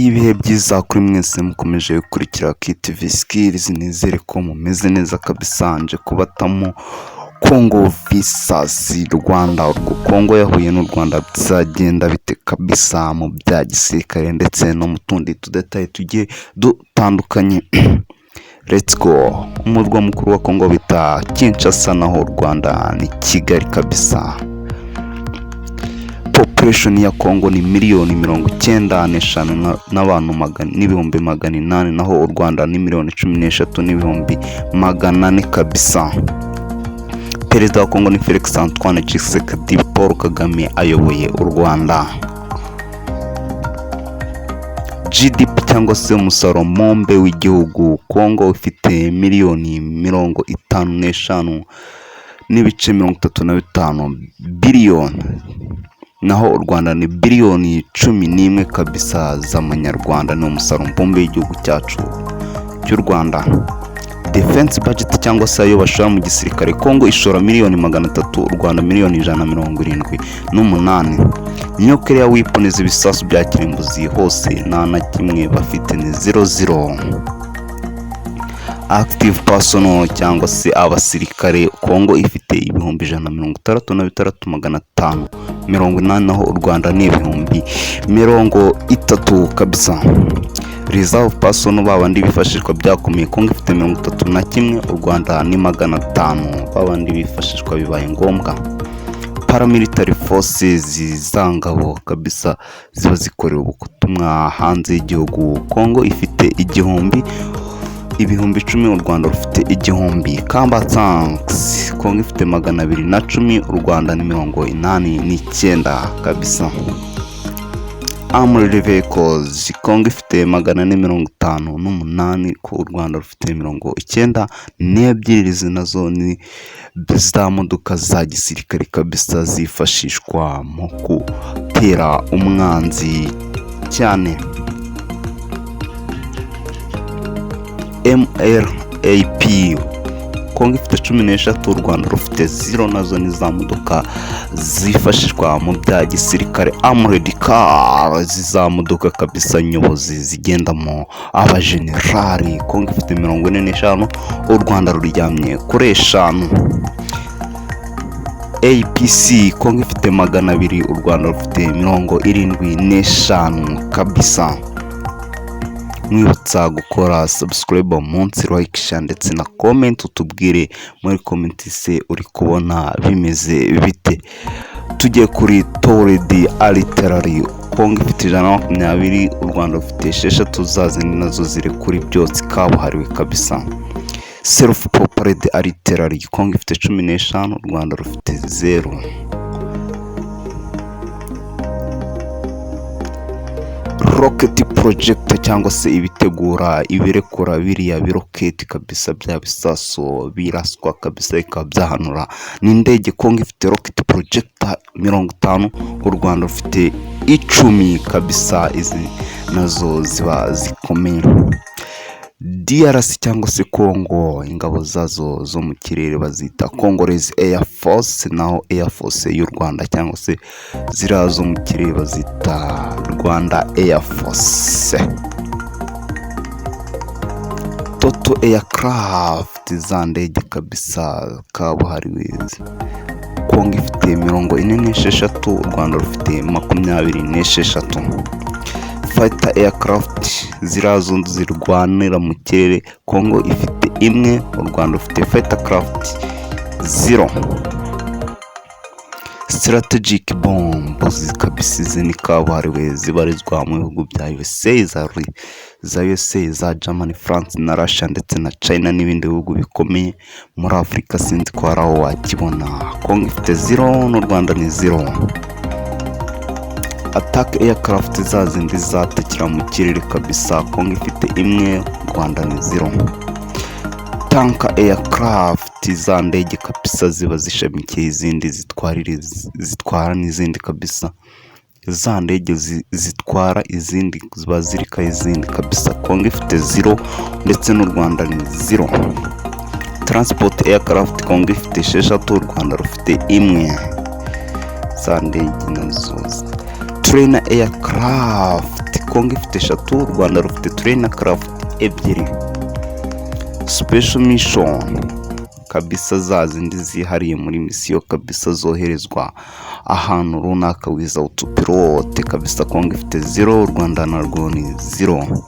ibihe byiza kuri mwese mukomeje gukurikira KTV Skills, nizere ko mumeze neza kabisa. Nje kubatamo Congo vs Rwanda. Urwo Congo yahuye n'u Rwanda bizagenda bite kabisa mu bya gisirikare ndetse no mu tundi tudetaye tugiye dutandukanye. Let's go. Umurwa mukuru wa Congo bita Kinshasa, naho Rwanda ni Kigali kabisa. Population ya Congo ni miliyoni 95 n'abantu n'ibihumbi 800, naho u Rwanda ni miliyoni 13 n'ibihumbi 800 kabisa. Perezida wa Congo ni Felix Antoine Tshisekedi. Paul Kagame ayoboye u Rwanda. GDP cyangwa se umusaruro mombe w'igihugu, Congo ufite miliyoni 55 n'ibice 35 biliyoni, naho u Rwanda ni biliyoni 11 kabisa z'amanyarwanda. Ni umusaruro mbumbe w'igihugu cyacu cy'u Rwanda. Defense budget cyangwa se ayo bashora mu gisirikare, Congo ishora miliyoni 300, u Rwanda miliyoni 178. Nuclear weapons, ibisasu bya kirimbuzi hose nta na kimwe bafite, ni 00. Active personnel cyangwa se abasirikare, Congo ifite ibihumbi 166,580, naho u Rwanda ni ibihumbi 30 kabisa. Reserve personnel babandi bifashishwa byakomeye, Congo ifite 31, u Rwanda ni 500 babandi bifashishwa bibaye ngombwa. Paramilitary forces zangabo kabisa ziba zikorera ubutumwa hanze y'igihugu, Congo ifite ibihumbi 10, u Rwanda rufite 1000. Combat tanks, Congo ifite 210, u Rwanda ni 89 kabisa. Armored vehicles, Congo ifite 458, ku u Rwanda rufite 92. Nazo ni za modoka za gisirikare kabisa zifashishwa mu gutera umwanzi cyane. MRAP, Congo ifite 13, u Rwanda rufite 0. Nazo ni za modoka zifashishwa mu bya gisirikare. Armored cars, za modoka kabisa nyobozi zigendamo abajenerali, Congo ifite 45, u Rwanda ruryamye kuri 5. APC, Congo ifite 200, u Rwanda rufite 75 kabisa. Mwibutsa gukora subscribe munsi, like, share ndetse na comment, utubwire muri comment se uri kubona bimeze bite. Tujye kuri Toredi Artillery, Congo ifite 120, u Rwanda rufite 6. zazindi nazo ziri kuri byotsi kabuhariwe kabisa. Self propelled artillery, Congo ifite 15, u Rwanda rufite 0. Rocket project cyangwa se ibitegura ibirekura biriya biroketi kabisa bya bisaso biraswa kabisa ikaba byahanura n'indege. Congo ifite rocket projector 50, u Rwanda rufite 10 kabisa. Izi nazo ziba zikomeye. DRC cyangwa se Congo, ingabo zazo zo mu kirere bazita Congolese Air Force, naho Air Force y'u Rwanda cyangwa se zirazo mu kirere bazita Rwanda Air Force. Toto aircraft, za ndege kabisa kabuhariwe, Congo ifite 46, u Rwanda rufite 26. Fighter aircraft, zirazo zirwanira mu kirere, Congo ifite 1, u Rwanda rufite fighter craft 0. Strategic bombs kabisa, izi ni kabuhariwe zibarizwa mu bihugu bya USA, za USA, za Germany, France na Russia ndetse na China n'ibindi bihugu bikomeye muri Afrika. Sinzi ko hari aho wakibona. Congo ifite 0, n'u Rwanda ni 0. Attack aircraft, zazindi zatakira mu kirere kabisa, Congo ifite 1, u Rwanda ni 0. Tank aircraft, za ndege kabisa ziba zishamikiye izindi zitwara n'izindi kabisa, za ndege zitwara izindi ziba zirika izindi kabisa. Congo ifite 0 ndetse n'u Rwanda ni 0. Transport aircraft, Congo ifite 6, u Rwanda rufite 1, za ndege nazo. Trainer aircraft, Kongo ifite 3, u Rwanda rufite trainer craft 2. Special mission kabisa za zindi zihariye muri misiyo kabisa zoherezwa ahantu runaka without pilot kabisa. Kongo ifite 0, u Rwanda narwo ni 0.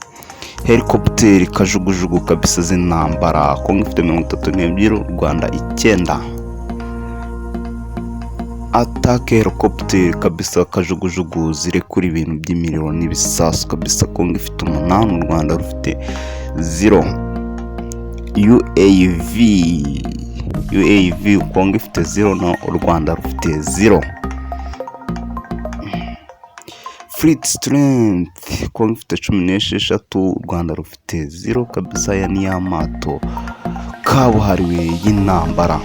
Helicopter kajugujugu kabisa z'intambara, Kongo ifite 32, u Rwanda 9. Attack helicopter kabisa kajugujugu zirekura ibintu by'imiriro n'ibisasu kabisa. Kongo ifite 8, u Rwanda rufite 0. UAV Kongo ifite 0 no u Rwanda rufite 0. Fleet strength Kongo ifite 16, u Rwanda rufite 0 kabisa. Ya ni amato kabuhariwe y'intambara,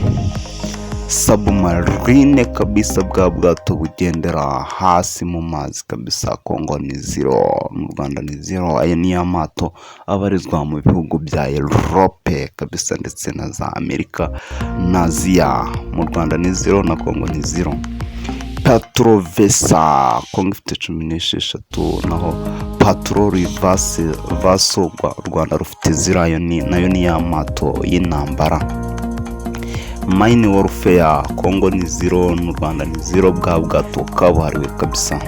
submarine kabisa, bwa bwato bugendera hasi mu mazi kabisa. Kongo ni 0 mu Rwanda ni 0. Aya ni amato abarizwa mu bihugu bya Europe kabisa ndetse na za Amerika na Aziya. Mu Rwanda ni 0 na Kongo ni 0. Patrovesa Kongo ifite 16, naho patrol vaso u Rwanda rufite 0. Nayo ni amato y'intambara. Mine warfare Kongo ni 0 n'u Rwanda ni 0, bwa bwato kabuhariwe kabisa.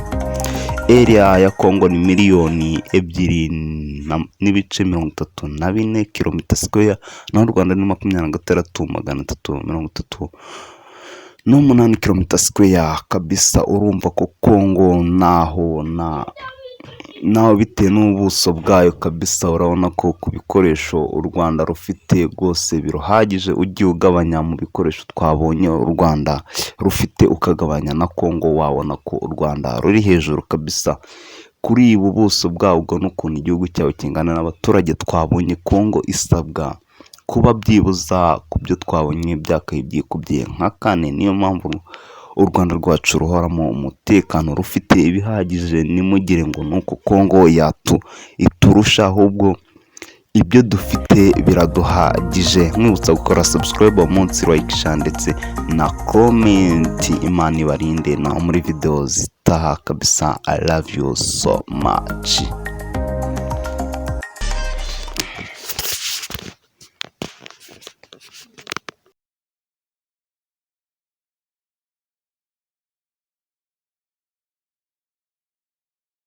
Area ya Kongo ni 2,234 km², naho u Rwanda ni 26,338 km² kabisa. Urumva ko Kongo naho bitewe n'ubuso bwayo kabisa, urabona ko ku bikoresho u Rwanda rufite rwose biruhagije. Ugiye ugabanya mu bikoresho twabonye u Rwanda rufite ukagabanya na Kongo, wabona ko u Rwanda ruri hejuru kabisa kuri ubu buso bwabwo n'ukuntu igihugu cyawe kingana n'abaturage twabonye. Kongo isabwa kuba byibuza ku byo twabonye byakaye byikubye nka 4. niyo mpamvu u Rwanda rwacu ruhoramo umutekano, rufite ibihagije. nimugire ngo nuko Kongo iturusha, ahubwo ibyo dufite biraduhagije. Mwibutsa gukora subscribe munsi, like, ndetse na comment. Imana ibarinde na muri video zitaha kabisa. I love you so much.